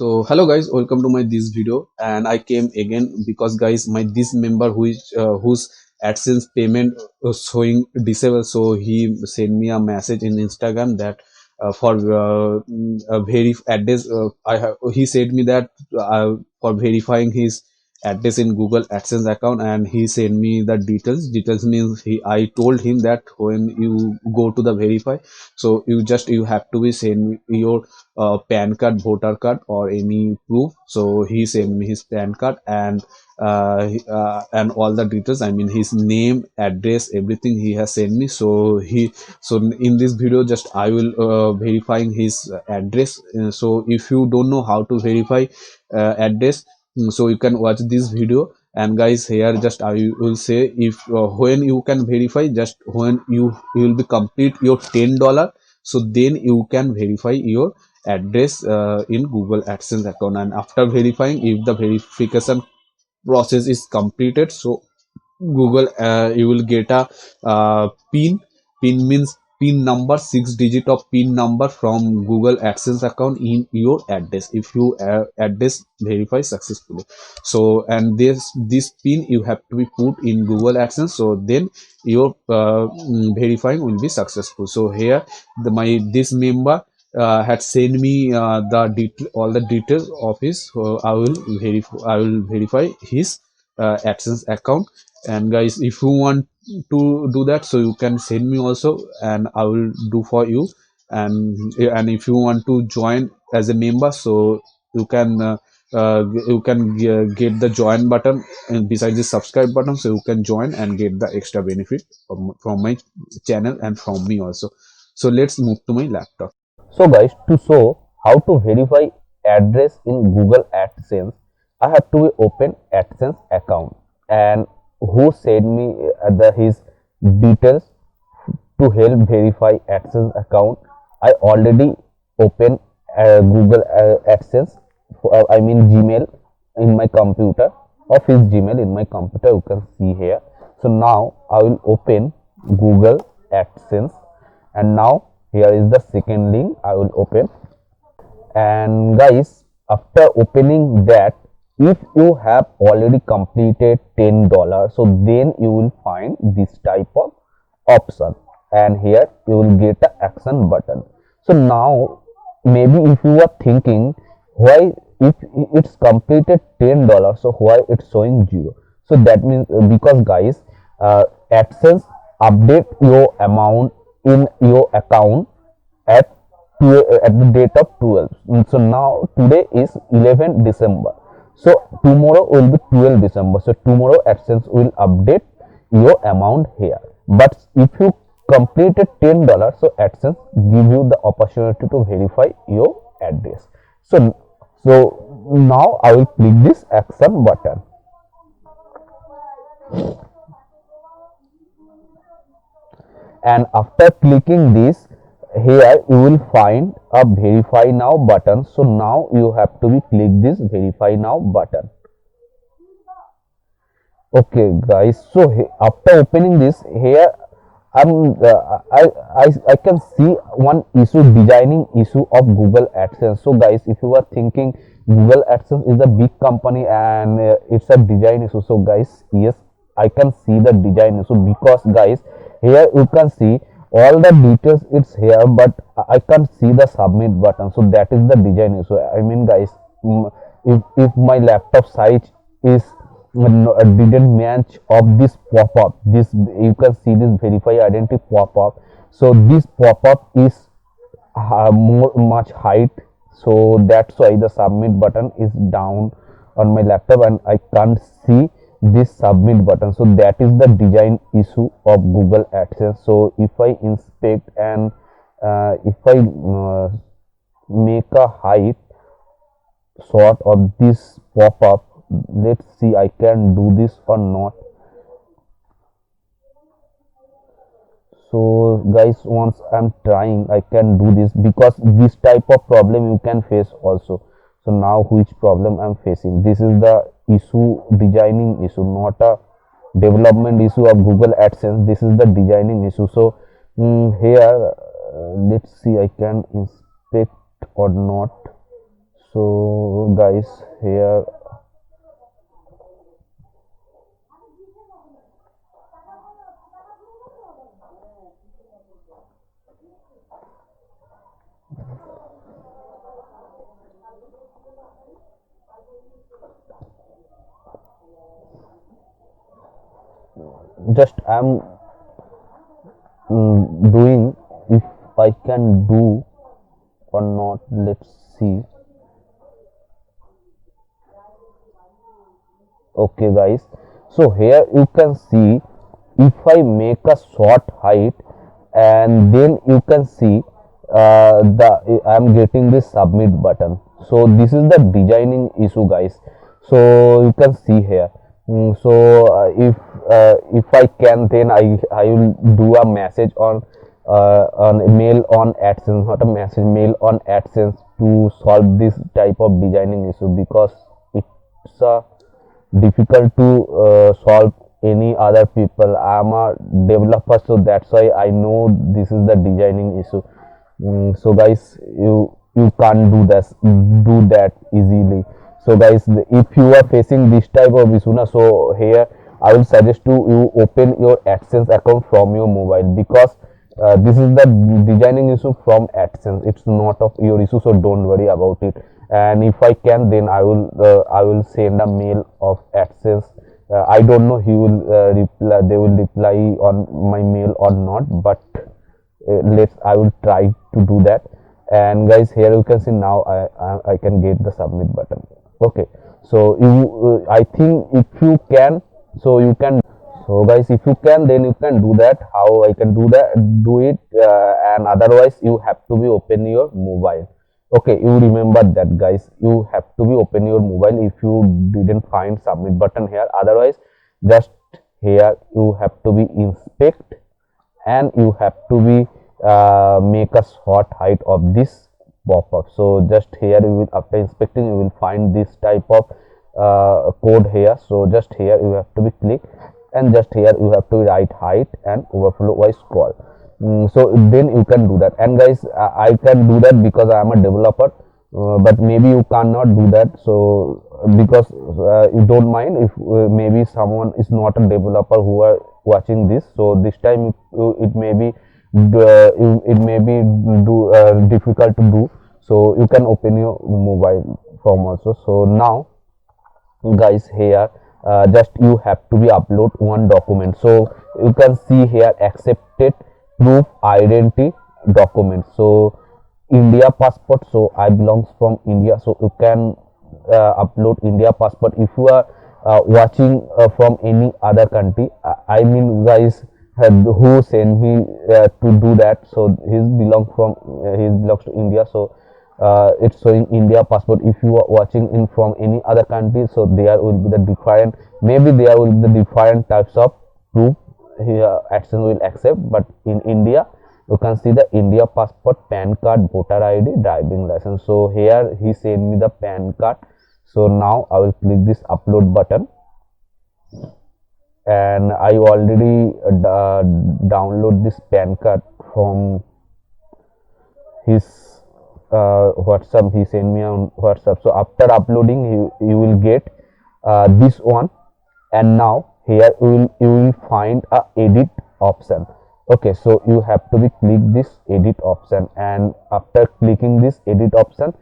So hello guys, welcome to my this video, and I came again because guys, my this member who is whose AdSense payment was showing disabled, so he sent me a message in Instagram that for a address he said me that for verifying his address in Google AdSense account, and he sent me the details. Details means I told him that when you go to the verify, so you have to be send your PAN card, voter card, or any proof. So he sent me his PAN card and all the details. I mean his name, address, everything he has sent me. So in this video, just I will verifying his address. So if you don't know how to verify address, so you can watch this video. And guys, here just I will say if when you can verify, just when you will be complete your $10, so then you can verify your address in Google AdSense account. And after verifying, if the verification process is completed, so Google you will get a pin means pin number, 6 digit of pin number from Google AdSense account in your address if you address verify successfully. So and this pin you have to be put in Google AdSense, so then your verifying will be successful. So here my this member had sent me all the details of his. So I will verify his AdSense account. And guys, if you want to do that, so you can send me also, and I will do for you. And if you want to join as a member, so you can get the join button and beside the subscribe button, so you can join and get the extra benefit from my channel and from me also. So let's move to my laptop. So guys, to show how to verify address in Google AdSense, I have to open AdSense account and who sent me his details to help verify AdSense account. I already open Google AdSense, I mean Gmail in my computer, of his Gmail in my computer. You can see here. So now I will open Google AdSense, and now here is the second link I will open. And guys, after opening that, if you have already completed $10, so then you will find this type of option, and here you will get the action button. So now maybe if you are thinking why if it's completed $10, so why it's showing 0? So that means because guys, AdSense update your amount in your account at at the date of 12. So now today is 11 December. So tomorrow will be 12 December. So tomorrow AdSense will update your amount here. But if you completed $10, so AdSense give you the opportunity to verify your address. So now I will click this action button. And after clicking this, here you will find a verify now button. So now you have to be click this verify now button. Okay guys, so after opening this, here I can see one issue, designing issue of Google AdSense. So guys, if you are thinking Google AdSense is a big company and it's a design issue, so guys, yes, I can see the design issue, because guys, here you can see all the details it's here, but I can't see the submit button. So that is the design issue. I mean guys, if my laptop size is didn't match of this pop-up, this you can see this verify identity pop-up. So this pop-up is much height, so that's why the submit button is down on my laptop and I can't see this submit button. So that is the design issue of Google AdSense. So if I inspect and if I make a height sort of this pop-up, let's see I can do this or not. So guys, once I'm trying, I can do this, because this type of problem you can face also. So now which problem I'm facing, this is the issue, designing issue, not a development issue of Google AdSense. This is the designing issue. So here let's see I can inspect or not. So guys, here just I'm doing, if I can do or not, let's see. Okay guys, so here you can see, if I make a short height, and then you can see the I'm getting this submit button. So this is the designing issue guys. So you can see here. So if I can, then I will do a message on mail on AdSense, not a message, mail on AdSense to solve this type of designing issue, because it's a difficult to solve any other people. I'm a developer, so that's why I know this is the designing issue. So guys, you can't do that easily. So guys, if you are facing this type of issue na, so here I will suggest you open your AdSense account from your mobile, because this is the designing issue from AdSense. It's not of your issue, so don't worry about it. And if I can, then I will send a mail of AdSense. I don't know he will reply. They will reply on my mail or not, but I will try to do that. And guys, here you can see now I can get the submit button. Okay, so you I think if you can, so you can. So guys, if you can, then you can do that. How I can do that, do it, and otherwise you have to be open your mobile. Okay, you remember that guys, you have to be open your mobile if you didn't find submit button here. Otherwise, just here you have to be inspect, and you have to be make a short height of this pop-up. So just here you will, after inspecting, you will find this type of code here. So just here you have to be click, and just here you have to write height and overflow by scroll. So then you can do that. And guys, I can do that because I am a developer, but maybe you cannot do that. So because you don't mind if maybe someone is not a developer who are watching this, so this time it may be it may be difficult to do. So you can open your mobile form also. So now guys, here just you have to be upload one document. So you can see here accepted proof identity document. So India passport, so I belongs from India, so you can upload India passport. If you are watching from any other country, I mean guys, who sent me to do that, so his belongs to India, so it's showing India passport. If you are watching in from any other country, so there will be the different, maybe there will be the different types of proof here AdSense will accept. But in India, you can see the India passport, PAN card, voter ID, driving license. So here he sent me the PAN card. So now I will click this upload button, and I already download this PAN card from his WhatsApp. He sent me on WhatsApp. So after uploading, you will get this one, and now here you will find a edit option. Okay, so you have to be click this edit option, and after clicking this edit option,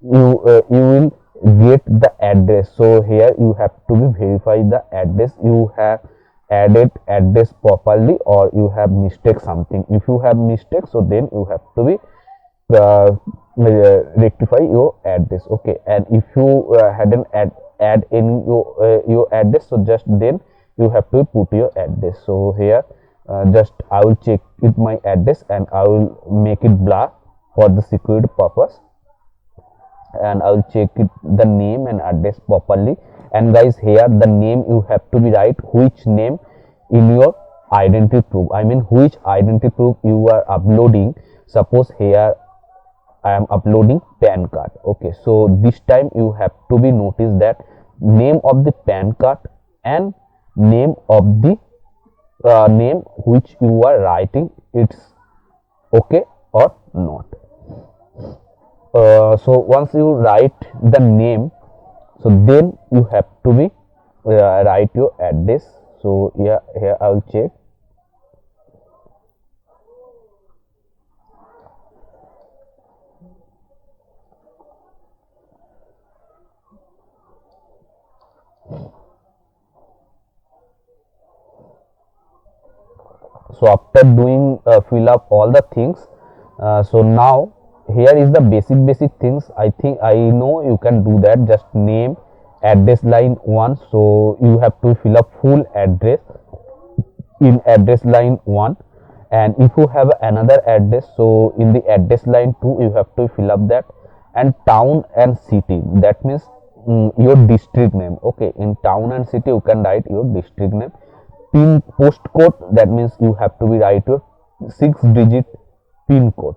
you will get the address. So here you have to be verify the address you have added address properly, or you have mistake something. If you have mistake, so then you have to be rectify your address. Okay, and if you hadn't add any your address, so just then you have to put your address. So here just I will check it my address, and I will make it blur for the security purpose, and I will check it the name and address properly. And guys, here the name you have to be write which name in your identity proof, I mean which identity proof you are uploading. Suppose here I am uploading PAN card. Okay, so this time you have to be notice that name of the PAN card and name of the name which you are writing, it's okay or not. So once you write the name, so then you have to be write your address. So yeah, here I will check. So after doing fill up all the things, so now here is the basic things. I think I know you can do that. Just name, address line 1, so you have to fill up full address in address line 1, and if you have another address, so in the address line 2 you have to fill up that, and town and city, that means your district name. Okay, in town and city you can write your district name. Pin postcode, that means you have to be write your 6-digit pin code.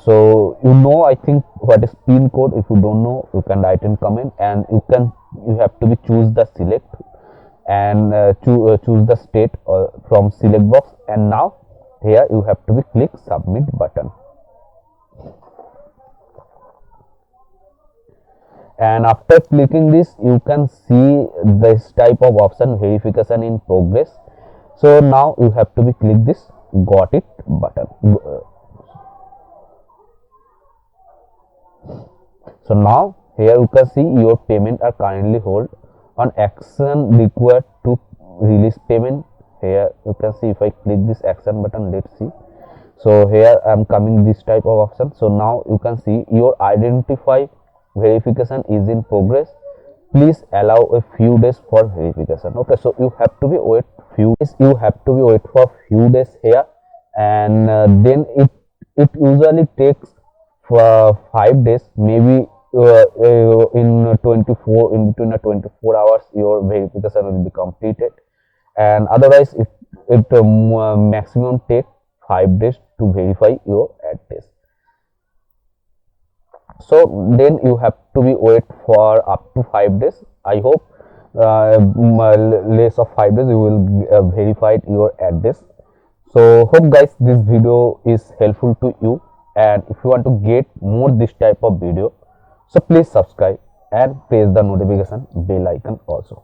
So you know, I think, what is pin code. If you don't know, you can write in comment, and you have to be choose the select, and choose the state from select box, and now here you have to be click submit button. And after clicking this, you can see this type of option, verification in progress. So now you have to be click this got it button. So now here you can see your payment are currently hold on action required to release payment. Here you can see, if I click this action button, let's see. So here I am coming this type of option. So now you can see your identify verification is in progress. Please allow a few days for verification. Okay, so you have to be wait few days. You have to be wait for few days here, and then it usually takes for 5 days, maybe in 24, in between 24 hours your verification will be completed, and otherwise it maximum take 5 days to verify your address. So then you have to be wait for up to 5 days. I hope less of 5 days you will verify your address. So hope guys this video is helpful to you, and if you want to get more this type of video, so please subscribe and press the notification bell icon also.